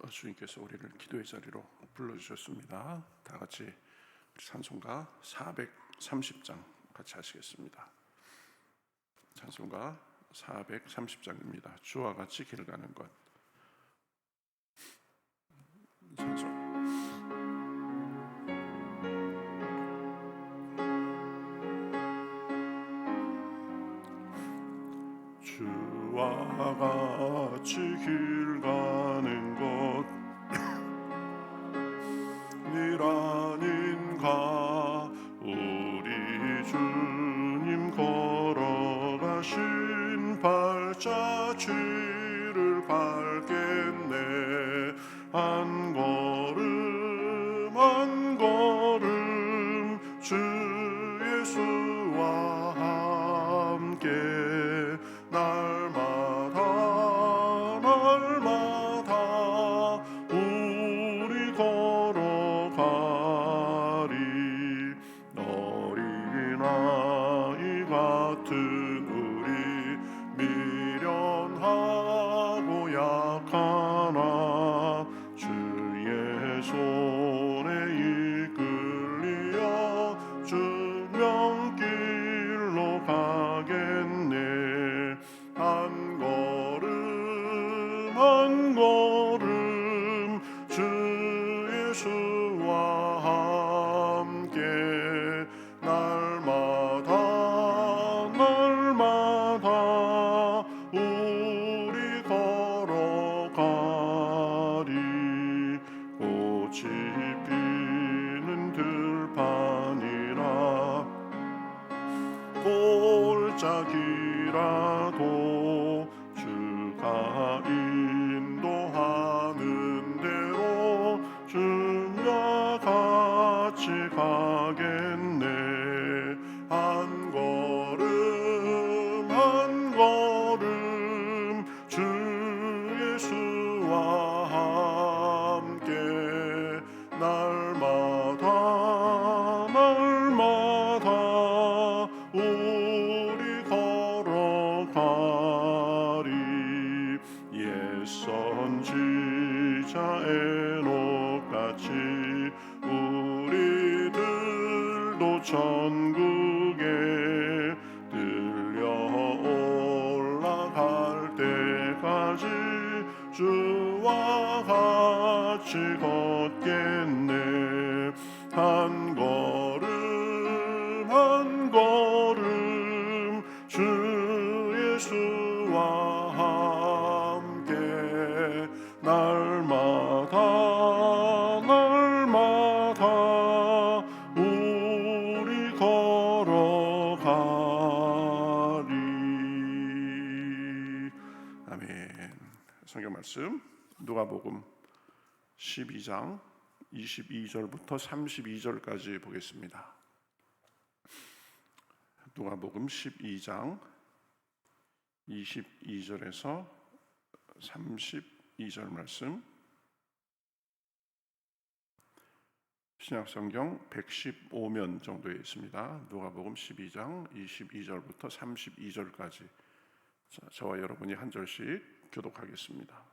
주님께서 우리를 기도의 자리로 불러주셨습니다. 다 같이 찬송가 430장 같이 하시겠습니다. 찬송가 430장입니다. 주와 같이 길 가는 것. 찬송. 주와 같이 길 가는 것 늘 아닌가. 우리 주님 걸어가신 발자취를 밟겠네. 한 걸음 한 걸음 주 예수와 함께 날마다 우리 걸어가리. 어린아이 같은 우리 미련하고 약하나 주의 손에 이끌려 주명길로 가겠네. 한 걸음 한 걸음 주 예수와 함께 날마다 우리 걸어가리. 꽃이 피는 들판이라 골짜기라도 주가 인도하는 대로 주와 같이 가겠네. 한 걸음 한 걸음 주 예수와 함께 날마다 우리 걸어가리. 옛 선지자 에녹같이 우리들도 천국에 들려 올라갈 때까지 주와 같이 걷겠네. 한 걸음 한 걸음 주 예수와 함께 날마다 우리 걸어가리. 아멘. 성경 말씀 누가복음 12장 22절부터 32절까지 보겠습니다. 누가복음 12장 22절에서 32절 말씀, 신약성경 115면 정도에 있습니다. 누가복음 12장 22절부터 32절까지 저와 여러분이 한 절씩 교독하겠습니다.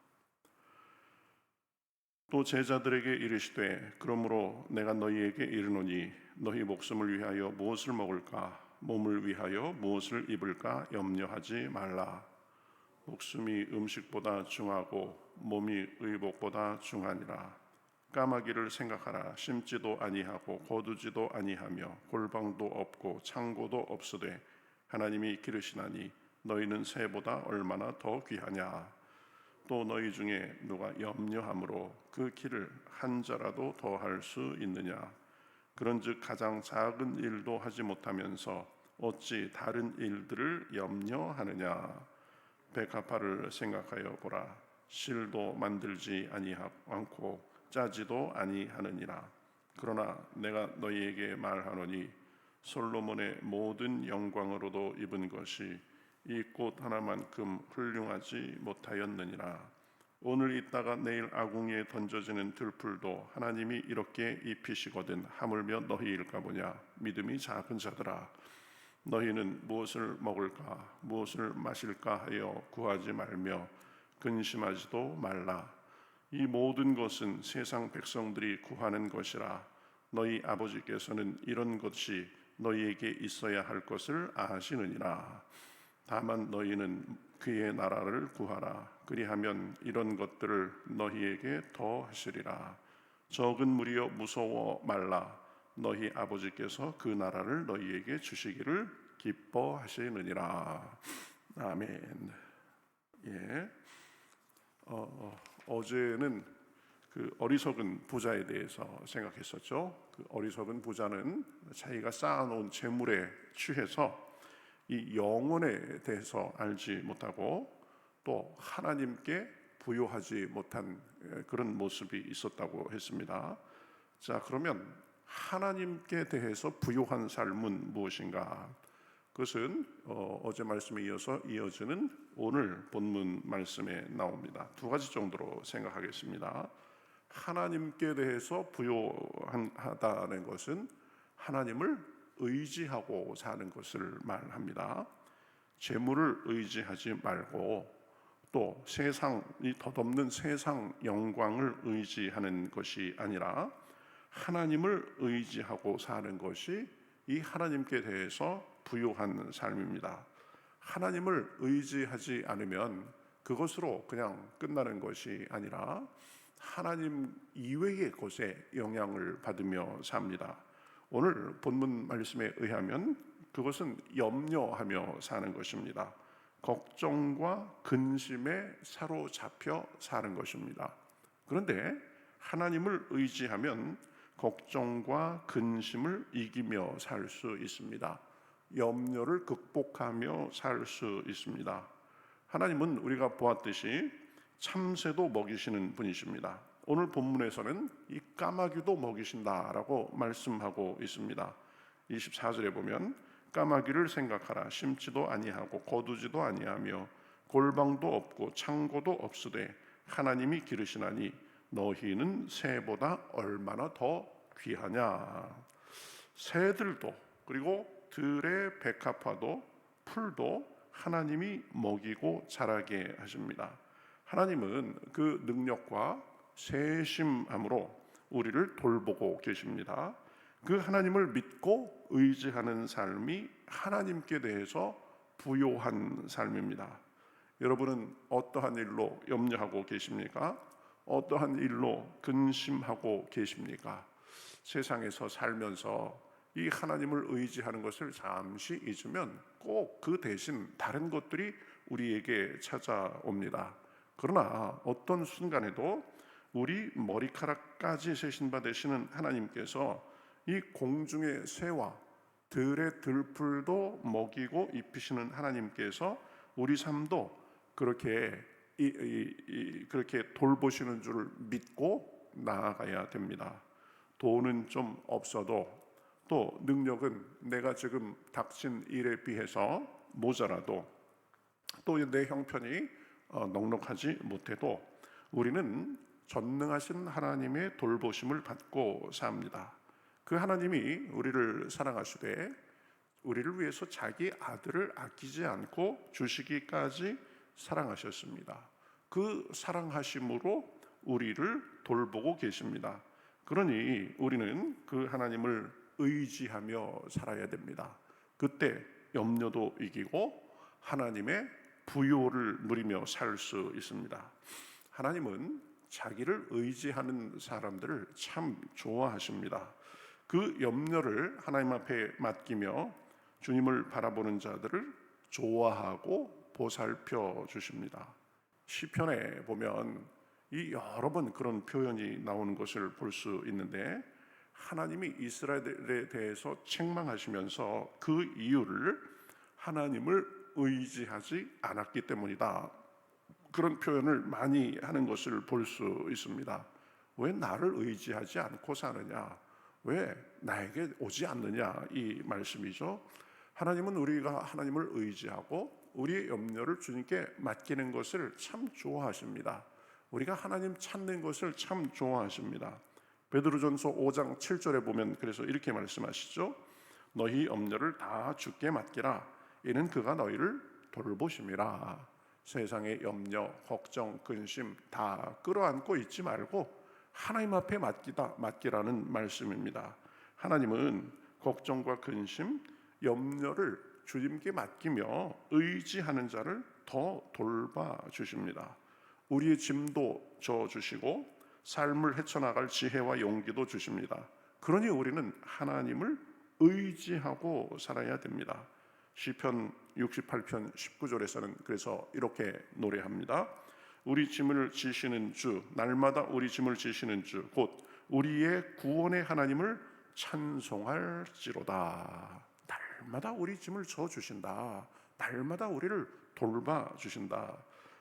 또 제자들에게 이르시되 그러므로 내가 너희에게 이르노니 너희 목숨을 위하여 무엇을 먹을까 몸을 위하여 무엇을 입을까 염려하지 말라. 목숨이 음식보다 중하고 몸이 의복보다 중하니라. 까마귀를 생각하라. 심지도 아니하고 거두지도 아니하며 골방도 없고 창고도 없으되 하나님이 기르시나니 너희는 새보다 얼마나 더 귀하냐. 또 너희 중에 누가 염려함으로 그 길을 한 자라도 더 할 수 있느냐. 그런즉 가장 작은 일도 하지 못하면서 어찌 다른 일들을 염려하느냐. 백합화를 생각하여 보라. 실도 만들지 아니하고 짜지도 아니하느니라. 그러나 내가 너희에게 말하노니 솔로몬의 모든 영광으로도 입은 것이 이 꽃 하나만큼 훌륭하지 못하였느니라. 오늘 있다가 내일 아궁이에 던져지는 들풀도 하나님이 이렇게 입히시거든 하물며 너희일까 보냐. 믿음이 작은 자들아, 너희는 무엇을 먹을까 무엇을 마실까 하여 구하지 말며 근심하지도 말라. 이 모든 것은 세상 백성들이 구하는 것이라. 너희 아버지께서는 이런 것이 너희에게 있어야 할 것을 아시느니라. 다만 너희는 그의 나라를 구하라. 그리하면 이런 것들을 너희에게 더 하시리라. 적은 무리여 무서워 말라. 너희 아버지께서 그 나라를 너희에게 주시기를 기뻐하시느니라. 아멘. 예. 어제는 그 어리석은 부자에 대해서 생각했었죠. 그 어리석은 부자는 자기가 쌓아놓은 재물에 취해서 이 영혼에 대해서 알지 못하고 또 하나님께 부요하지 못한 그런 모습이 있었다고 했습니다. 자, 그러면 하나님께 대해서 부요한 삶은 무엇인가? 그것은 어제 말씀에 이어서 이어지는 오늘 본문 말씀에 나옵니다. 두 가지 정도로 생각하겠습니다. 하나님께 대해서 부요하다는 것은 하나님을 의지하고 사는 것을 말합니다. 재물을 의지하지 말고 또 세상이 덧없는 세상 영광을 의지하는 것이 아니라 하나님을 의지하고 사는 것이 이 하나님께 대해서 부요한 삶입니다. 하나님을 의지하지 않으면 그것으로 그냥 끝나는 것이 아니라 하나님 이외의 것에 영향을 받으며 삽니다. 오늘 본문 말씀에 의하면 그것은 염려하며 사는 것입니다. 걱정과 근심에 사로잡혀 사는 것입니다. 그런데 하나님을 의지하면 걱정과 근심을 이기며 살 수 있습니다. 염려를 극복하며 살 수 있습니다. 하나님은 우리가 보았듯이 참새도 먹이시는 분이십니다. 오늘 본문에서는 이 까마귀도 먹이신다라고 말씀하고 있습니다. 24절에 보면 까마귀를 생각하라. 심지도 아니하고 거두지도 아니하며 골방도 없고 창고도 없으되 하나님이 기르시나니 너희는 새보다 얼마나 더 귀하냐. 새들도 그리고 들의 백합화도 풀도 하나님이 먹이고 자라게 하십니다. 하나님은 그 능력과 세심함으로 우리를 돌보고 계십니다. 그 하나님을 믿고 의지하는 삶이 하나님께 대해서 부요한 삶입니다. 여러분은 어떠한 일로 염려하고 계십니까? 어떠한 일로 근심하고 계십니까? 세상에서 살면서 이 하나님을 의지하는 것을 잠시 잊으면 꼭 그 대신 다른 것들이 우리에게 찾아옵니다. 그러나 어떤 순간에도 우리 머리카락까지 세신 바 되시는 하나님께서 이 공중의 새와 들의 들풀도 먹이고 입히시는 하나님께서 우리 삶도 그렇게 돌보시는 줄 믿고 나아가야 됩니다. 돈은 좀 없어도 또 능력은 내가 지금 닥친 일에 비해서 모자라도 또 내 형편이 넉넉하지 못해도 우리는 전능하신 하나님의 돌보심을 받고 삽니다. 그 하나님이 우리를 사랑하시되 우리를 위해서 자기 아들을 아끼지 않고 주시기까지 사랑하셨습니다. 그 사랑하심으로 우리를 돌보고 계십니다. 그러니 우리는 그 하나님을 의지하며 살아야 됩니다. 그때 염려도 이기고 하나님의 부요를 누리며 살 수 있습니다. 하나님은 자기를 의지하는 사람들을 참 좋아하십니다. 그 염려를 하나님 앞에 맡기며 주님을 바라보는 자들을 좋아하고 보살펴 주십니다. 시편에 보면 이 여러 번 그런 표현이 나오는 것을 볼 수 있는데 하나님이 이스라엘에 대해서 책망하시면서 그 이유를 하나님을 의지하지 않았기 때문이다. 그런 표현을 많이 하는 것을 볼 수 있습니다. 왜 나를 의지하지 않고 사느냐? 왜 나에게 오지 않느냐? 이 말씀이죠. 하나님은 우리가 하나님을 의지하고 우리의 염려를 주님께 맡기는 것을 참 좋아하십니다. 우리가 하나님 찾는 것을 참 좋아하십니다. 베드로전서 5장 7절에 보면 그래서 이렇게 말씀하시죠. 너희 염려를 다 주께 맡기라. 이는 그가 너희를 돌보심이라. 세상의 염려, 걱정, 근심 다 끌어안고 있지 말고 하나님 앞에 맡기라는 말씀입니다. 하나님은 걱정과 근심, 염려를 주님께 맡기며 의지하는 자를 더 돌봐 주십니다. 우리의 짐도 져 주시고 삶을 헤쳐나갈 지혜와 용기도 주십니다. 그러니 우리는 하나님을 의지하고 살아야 됩니다. 시편 68편 19절에서는 그래서 이렇게 노래합니다. 우리 짐을 지시는 주, 날마다 우리 짐을 지시는 주, 곧 우리의 구원의 하나님을 찬송할지로다. 날마다 우리 짐을 져주신다. 날마다 우리를 돌봐주신다.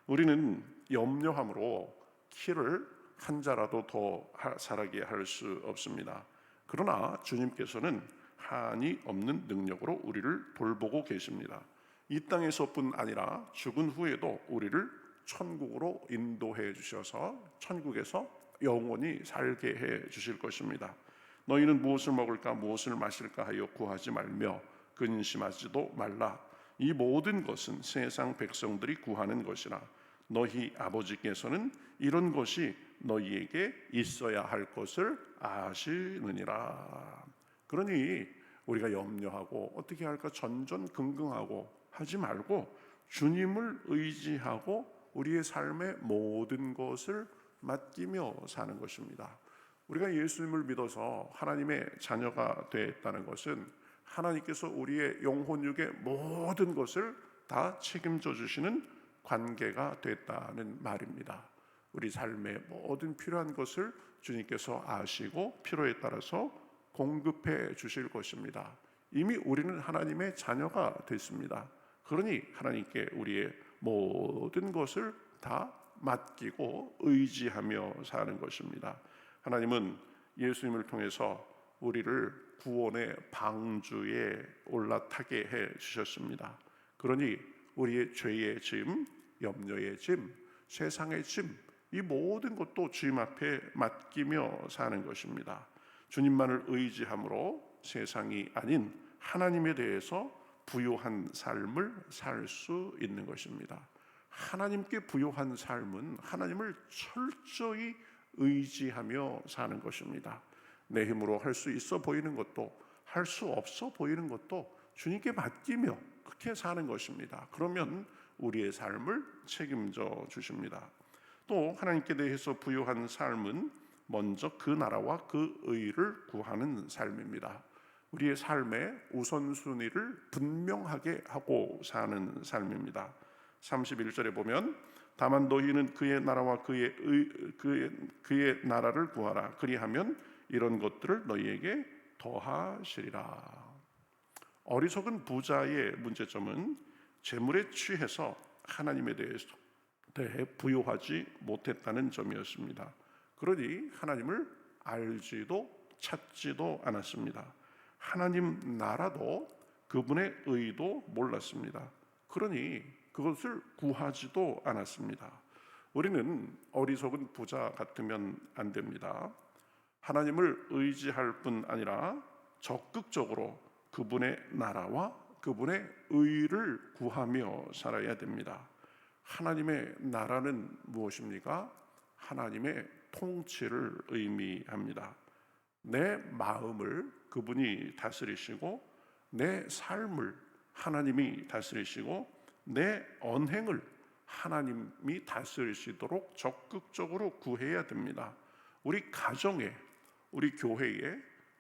우리는 염려함으로 키를 한 자라도 더 자라게 할 수 없습니다. 그러나 주님께서는 한이 없는 능력으로 우리를 돌보고 계십니다. 이 땅에서뿐 아니라 죽은 후에도 우리를 천국으로 인도해 주셔서 천국에서 영원히 살게 해 주실 것입니다. 너희는 무엇을 먹을까 무엇을 마실까 하여 구하지 말며 근심하지도 말라. 이 모든 것은 세상 백성들이 구하는 것이라. 너희 아버지께서는 이런 것이 너희에게 있어야 할 것을 아시느니라. 그러니 우리가 염려하고 어떻게 할까 전전긍긍하고 하지 말고 주님을 의지하고 우리의 삶의 모든 것을 맡기며 사는 것입니다. 우리가 예수님을 믿어서 하나님의 자녀가 되었다는 것은 하나님께서 우리의 영혼 육의 모든 것을 다 책임져 주시는 관계가 됐다는 말입니다. 우리 삶의 모든 필요한 것을 주님께서 아시고 필요에 따라서 공급해 주실 것입니다. 이미 우리는 하나님의 자녀가 됐습니다. 그러니 하나님께 우리의 모든 것을 다 맡기고 의지하며 사는 것입니다. 하나님은 예수님을 통해서 우리를 구원의 방주에 올라타게 해 주셨습니다. 그러니 우리의 죄의 짐, 염려의 짐, 세상의 짐, 이 모든 것도 주님 앞에 맡기며 사는 것입니다. 주님만을 의지함으로 세상이 아닌 하나님에 대해서 부요한 삶을 살 수 있는 것입니다. 하나님께 부요한 삶은 하나님을 철저히 의지하며 사는 것입니다. 내 힘으로 할 수 있어 보이는 것도 할 수 없어 보이는 것도 주님께 맡기며 그렇게 사는 것입니다. 그러면 우리의 삶을 책임져 주십니다. 또 하나님께 대해서 부요한 삶은 먼저 그 나라와 그 의를 구하는 삶입니다. 우리의 삶의 우선순위를 분명하게 하고 사는 삶입니다. 31절에 보면 다만 너희는 그의 나라와 그의 나라를 구하라. 그리하면 이런 것들을 너희에게 더하시리라. 어리석은 부자의 문제점은 재물에 취해서 하나님에 대해 부요하지 못했다는 점이었습니다. 그러니 하나님을 알지도 찾지도 않았습니다. 하나님 나라도 그분의 의도 몰랐습니다. 그러니 그것을 구하지도 않았습니다. 우리는 어리석은 부자 같으면 안 됩니다. 하나님을 의지할 뿐 아니라 적극적으로 그분의 나라와 그분의 의를 구하며 살아야 됩니다. 하나님의 나라는 무엇입니까? 하나님의 통치를 의미합니다. 내 마음을 그분이 다스리시고 내 삶을 하나님이 다스리시고 내 언행을 하나님이 다스리시도록 적극적으로 구해야 됩니다. 우리 가정에, 우리 교회에,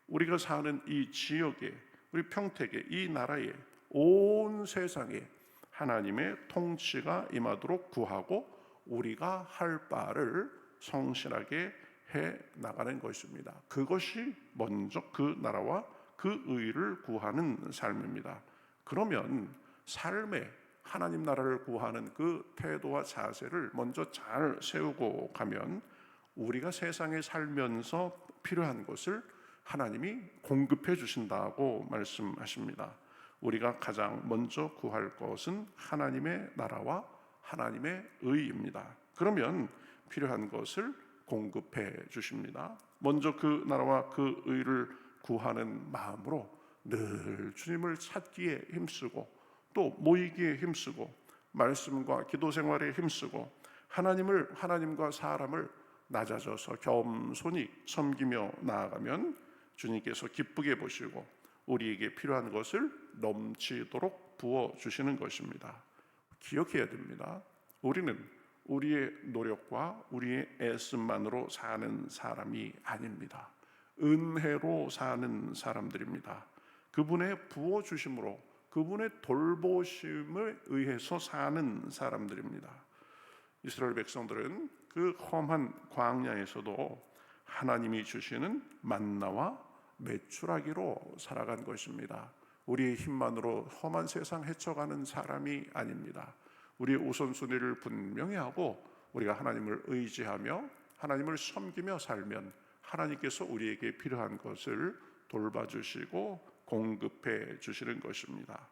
우리가 사는 이 지역에, 우리 평택에, 이 나라에, 온 세상에 하나님의 통치가 임하도록 구하고 우리가 할 바를 성실하게 해 나가는 것입니다. 그것이 먼저 그 나라와 그 의를 구하는 삶입니다. 그러면 삶에 하나님 나라를 구하는 그 태도와 자세를 먼저 잘 세우고 가면 우리가 세상에 살면서 필요한 것을 하나님이 공급해 주신다고 말씀하십니다. 우리가 가장 먼저 구할 것은 하나님의 나라와 하나님의 의입니다. 그러면 필요한 것을 공급해 주십니다. 먼저 그 나라와 그 의를 구하는 마음으로 늘 주님을 찾기에 힘쓰고 또 모이기에 힘쓰고 말씀과 기도 생활에 힘쓰고 하나님과 사람을 낮아져서 겸손히 섬기며 나아가면 주님께서 기쁘게 보시고 우리에게 필요한 것을 넘치도록 부어주시는 것입니다. 기억해야 됩니다. 우리는 우리의 노력과 우리의 애씀만으로 사는 사람이 아닙니다. 은혜로 사는 사람들입니다. 그분의 부어주심으로, 그분의 돌보심에 의해서 사는 사람들입니다. 이스라엘 백성들은 그 험한 광야에서도 하나님이 주시는 만나와 메추라기로 살아간 것입니다. 우리의 힘만으로 험한 세상 헤쳐가는 사람이 아닙니다. 우리의 우선순위를 분명히 하고 우리가 하나님을 의지하며 하나님을 섬기며 살면 하나님께서 우리에게 필요한 것을 돌봐주시고 공급해 주시는 것입니다.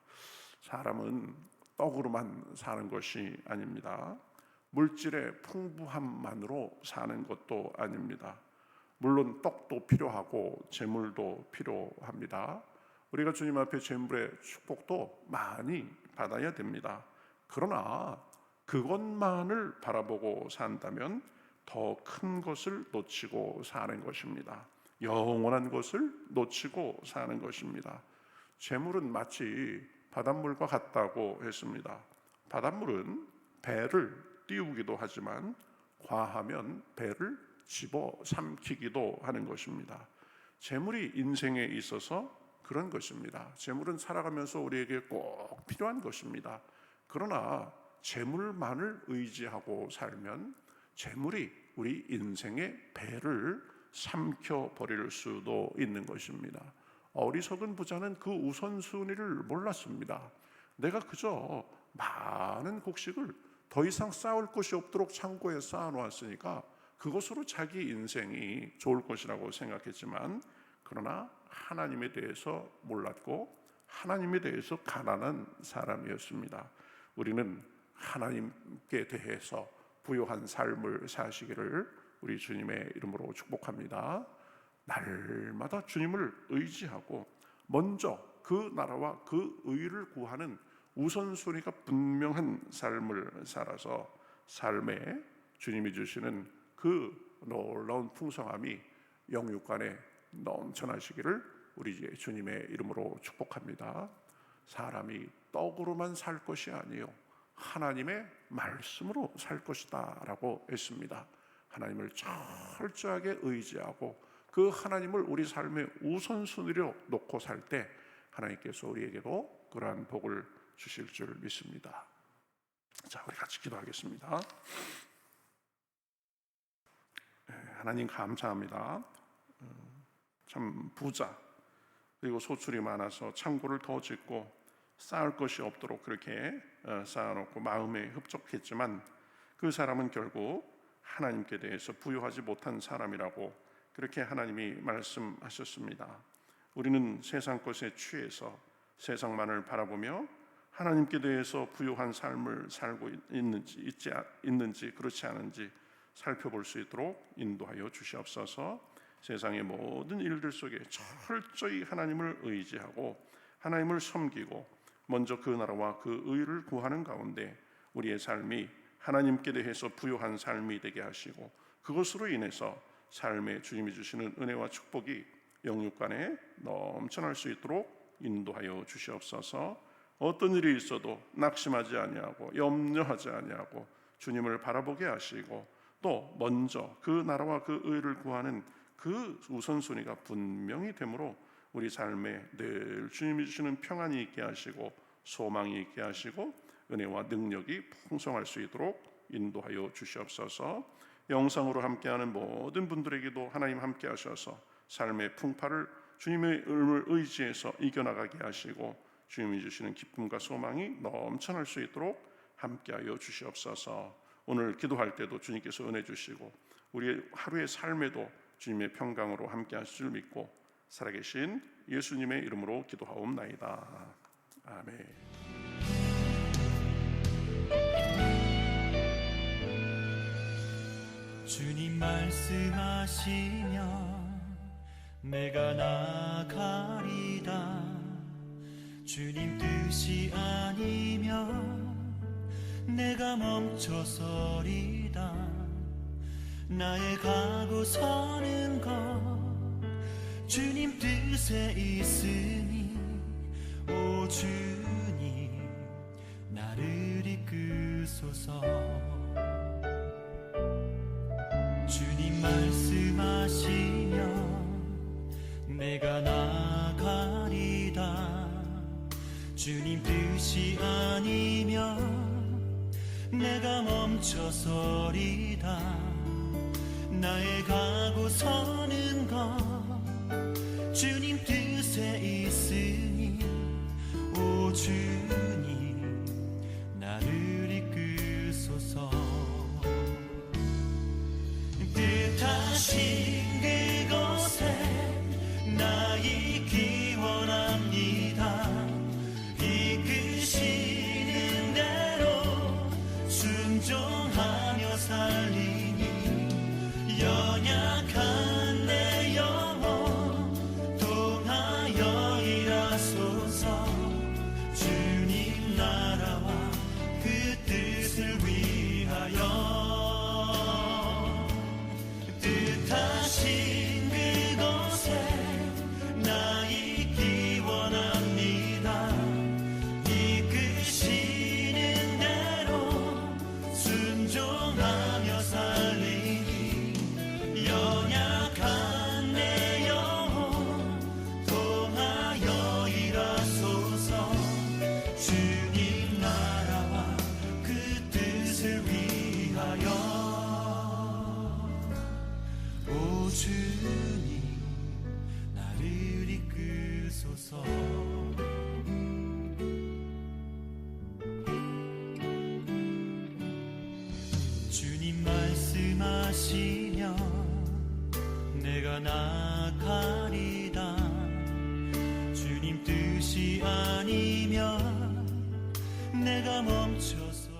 사람은 떡으로만 사는 것이 아닙니다. 물질의 풍부함만으로 사는 것도 아닙니다. 물론 떡도 필요하고 재물도 필요합니다. 우리가 주님 앞에 재물의 축복도 많이 받아야 됩니다. 그러나 그것만을 바라보고 산다면 더 큰 것을 놓치고 사는 것입니다. 영원한 것을 놓치고 사는 것입니다. 재물은 마치 바닷물과 같다고 했습니다. 바닷물은 배를 띄우기도 하지만 과하면 배를 집어삼키기도 하는 것입니다. 재물이 인생에 있어서 그런 것입니다. 재물은 살아가면서 우리에게 꼭 필요한 것입니다. 그러나 재물만을 의지하고 살면 재물이 우리 인생의 배를 삼켜버릴 수도 있는 것입니다. 어리석은 부자는 그 우선순위를 몰랐습니다. 내가 그저 많은 곡식을 더 이상 쌓을 곳이 없도록 창고에 쌓아놓았으니까 그것으로 자기 인생이 좋을 것이라고 생각했지만, 그러나 하나님에 대해서 몰랐고 하나님에 대해서 가난한 사람이었습니다. 우리는 하나님께 대해서 부요한 삶을 사시기를 우리 주님의 이름으로 축복합니다. 날마다 주님을 의지하고 먼저 그 나라와 그 의를 구하는 우선순위가 분명한 삶을 살아서 삶에 주님이 주시는 그 놀라운 풍성함이 영육간에 넘쳐나시기를 우리 주님의 이름으로 축복합니다. 사람이 떡으로만 살 것이 아니요 하나님의 말씀으로 살 것이다 라고 했습니다. 하나님을 철저하게 의지하고 그 하나님을 우리 삶의 우선순위로 놓고 살 때 하나님께서 우리에게도 그러한 복을 주실 줄 믿습니다. 자, 우리 같이 기도하겠습니다. 하나님 감사합니다. 참 부자 그리고 소출이 많아서 창고를 더 짓고 쌓을 것이 없도록 그렇게 쌓아놓고 마음에 흡족했지만 그 사람은 결국 하나님께 대해서 부요하지 못한 사람이라고 그렇게 하나님이 말씀하셨습니다. 우리는 세상 것에 취해서 세상만을 바라보며 하나님께 대해서 부요한 삶을 살고 있는지 그렇지 않은지 살펴볼 수 있도록 인도하여 주시옵소서. 세상의 모든 일들 속에 철저히 하나님을 의지하고 하나님을 섬기고 먼저 그 나라와 그 의를 구하는 가운데 우리의 삶이 하나님께 대해서 부요한 삶이 되게 하시고 그것으로 인해서 삶에 주님이 주시는 은혜와 축복이 영육간에 넘쳐날 수 있도록 인도하여 주시옵소서. 어떤 일이 있어도 낙심하지 아니하고 염려하지 아니하고 주님을 바라보게 하시고 또 먼저 그 나라와 그 의를 구하는 그 우선순위가 분명히 되므로 우리 삶에 늘 주님이 주시는 평안이 있게 하시고 소망이 있게 하시고 은혜와 능력이 풍성할 수 있도록 인도하여 주시옵소서. 영상으로 함께하는 모든 분들에게도 하나님 함께 하셔서 삶의 풍파를 주님의 이름을 의지해서 이겨나가게 하시고 주님이 주시는 기쁨과 소망이 넘쳐날 수 있도록 함께하여 주시옵소서. 오늘 기도할 때도 주님께서 은혜 주시고 우리의 하루의 삶에도 주님의 평강으로 함께 하실 줄 믿고 살아계신 예수님의 이름으로 기도하옵나이다. 아멘. 주님 말씀하시면 내가 나가리다. 주님 뜻이 아니면 내가 멈춰서리다. 나의 가고 서는 것 주님 뜻에 있으니 오 주님 나를 이끄소서. 주님 말씀하시면 내가 나가리다. 주님 뜻이 아니면 내가 멈춰서리다. 나의 가고 서는 것 주님 뜻에 있으니 오 주님 나를 이끄소서. 뜻하신 그곳에 나 있기 원합니다. 이끄시는 대로 순종하며 살리니 연약한 내 영혼 통하여 일하소서. 주님 나라와 그 뜻을 위하여 뜻하신 그곳에 나 있기 원합니다. 이끄시는 대로 순종하며 살리니 연약한 내 영혼 통하여 일하소서. 주님 나라와 그 뜻을 위하여 오 주님 나를 이끄소서. 주님 말씀하시면 내가 나가리다. 주님 뜻이 아니면 내가 멈춰서